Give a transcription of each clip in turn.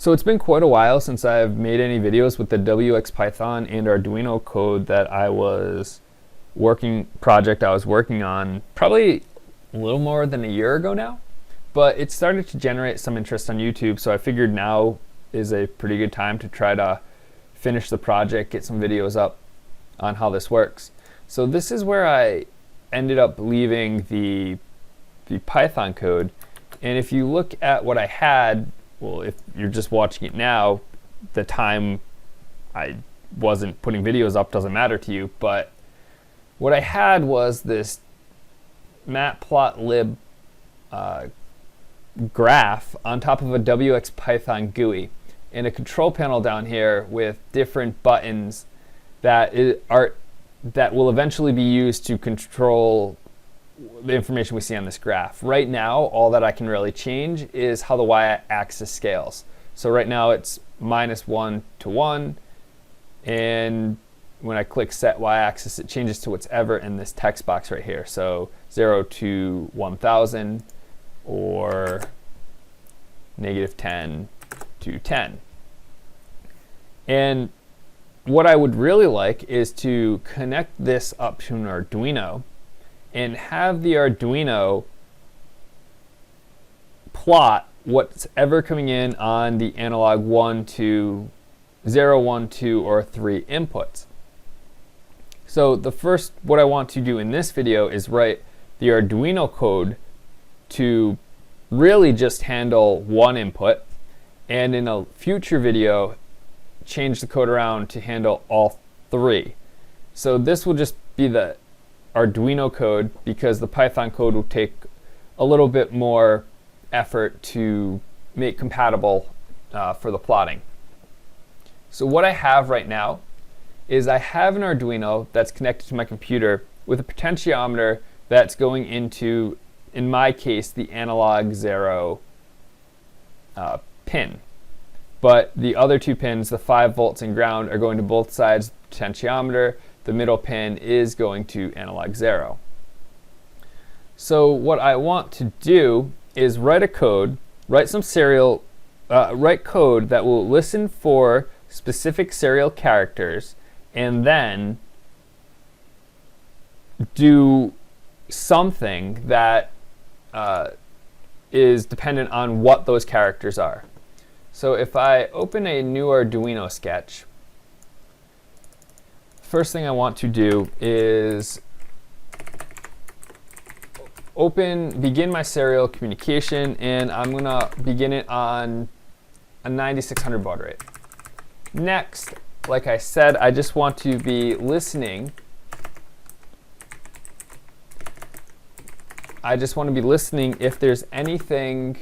So it's been quite a while since I've made any videos with the wxPython and Arduino code that I was working on probably a little more than a year ago now. But it started to generate some interest on YouTube, so I figured now is a pretty good time to try to finish the project, get some videos up on how this works. So this is where I ended up leaving the Python code. And if you look at what I had, well, if you're just watching it now, the time I wasn't putting videos up doesn't matter to you, but what I had was this matplotlib graph on top of a wxPython GUI and a control panel down here with different buttons that will eventually be used to control the information we see on this graph. Right now, all that I can really change is how the y-axis scales. So right now it's -1 to 1, and when I click set y-axis, it changes to whatever in this text box right here. So 0 to 1000, or -10 to 10. And what I would really like is to connect this up to an Arduino and have the Arduino plot what's ever coming in on the analog 1, 2, 0, 1, 2, or 3 inputs. So what I want to do in this video is write the Arduino code to really just handle one input, and in a future video change the code around to handle all three. So this will just be the Arduino code, because the Python code will take a little bit more effort to make compatible for the plotting. So what I have right now is I have an Arduino that's connected to my computer with a potentiometer that's going into, in my case, the analog 0 pin. But the other two pins, the 5 volts and ground, are going to both sides of the potentiometer. The middle pin is going to analog 0. So what I want to do is write code that will listen for specific serial characters and then do something that is dependent on what those characters are. So if I open a new Arduino sketch, first thing I want to do is begin my serial communication, and I'm going to begin it on a 9600 baud rate. Next, like I said, I just want to be listening. I just want to be listening if there's anything.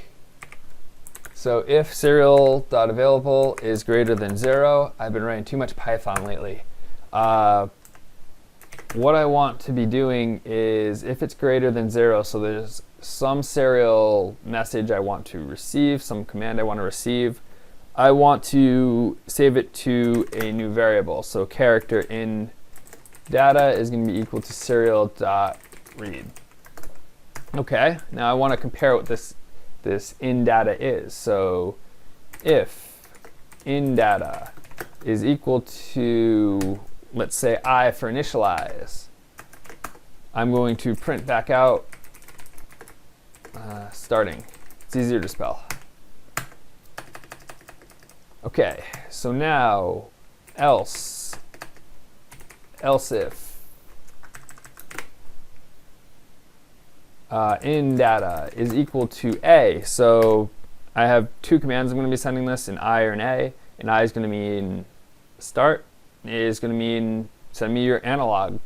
So if serial.available is greater than 0, I've been writing too much Python lately. What I want to be doing is, if it's greater than 0, so there's some serial message I want to receive, some command I want to receive, I want to save it to a new variable. So character in data is going to be equal to serial.read. Okay, now I want to compare what this in data is. So if in data is equal to, let's say, I for initialize, I'm going to print back out starting. It's easier to spell. Okay, so now else if in data is equal to A. So I have two commands I'm going to be sending this, an I or an A. An I is going to mean start. A is going to mean send me your analog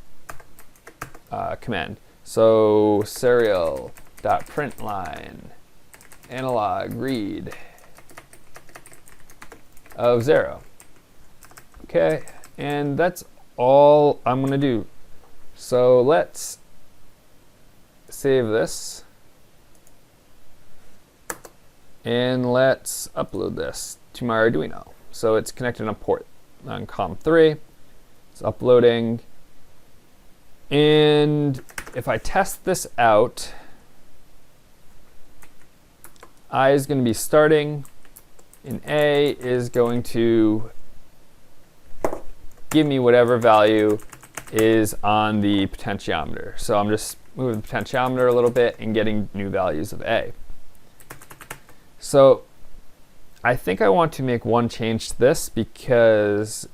command. So serial.println analog read of 0. Okay, and that's all I'm going to do. So let's save this, and let's upload this to my Arduino. So it's connected on port on COM3. It's uploading, and if I test this out, I is going to be starting, and A is going to give me whatever value is on the potentiometer. So I'm just moving the potentiometer a little bit and getting new values of A. So I think I want to make one change to this because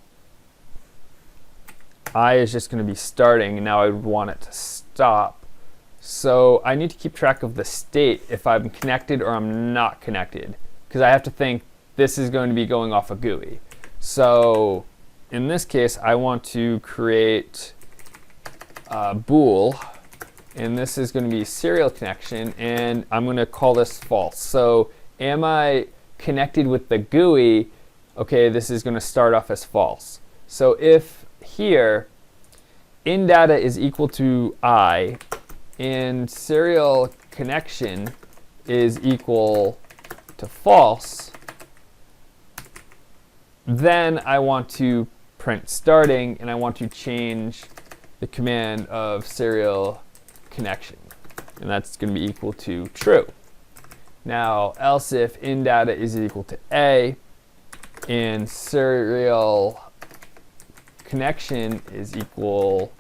I is just going to be starting, and now I would want it to stop. So I need to keep track of the state if I'm connected or I'm not connected, because I have to think this is going to be going off a GUI. So in this case, I want to create a bool, and this is going to be serial connection, and I'm going to call this false. So am I connected with the GUI? Okay, this is going to start off as false. So if here in data is equal to I and serial connection is equal to false, then I want to print starting, and I want to change the command of serial connection, and that's going to be equal to true. Now, else if in data is equal to A and serial connection is equal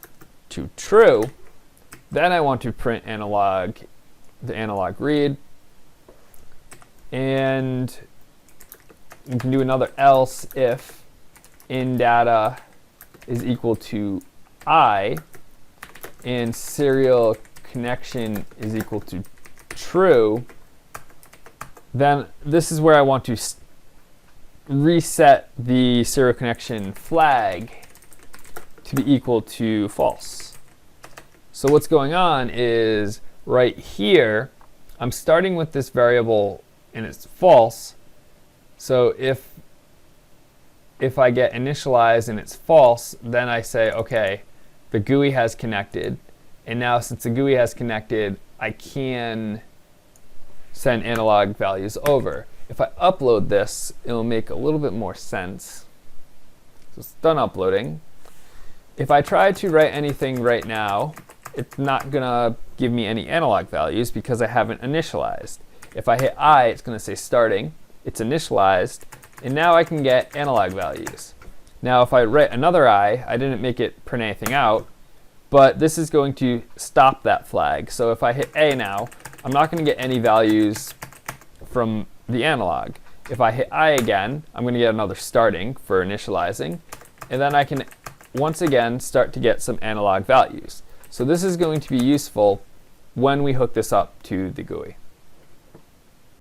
to true, then I want to print analog, the analog read, and we can do another else if in data is equal to I and serial connection is equal to true. Then this is where I want to reset the serial connection flag to be equal to false. So what's going on is right here, I'm starting with this variable and it's false. So if I get initialized and it's false, then I say, okay, the GUI has connected. And now since the GUI has connected, I can send analog values over. If I upload this, it'll make a little bit more sense. So it's done uploading. If I try to write anything right now, it's not going to give me any analog values because I haven't initialized. If I hit I, it's going to say starting. It's initialized, and now I can get analog values. Now if I write another I didn't make it print anything out, but this is going to stop that flag. So if I hit A now, I'm not going to get any values from the analog. If I hit I again, I'm going to get another starting for initializing, and then I can once again start to get some analog values. So this is going to be useful when we hook this up to the GUI.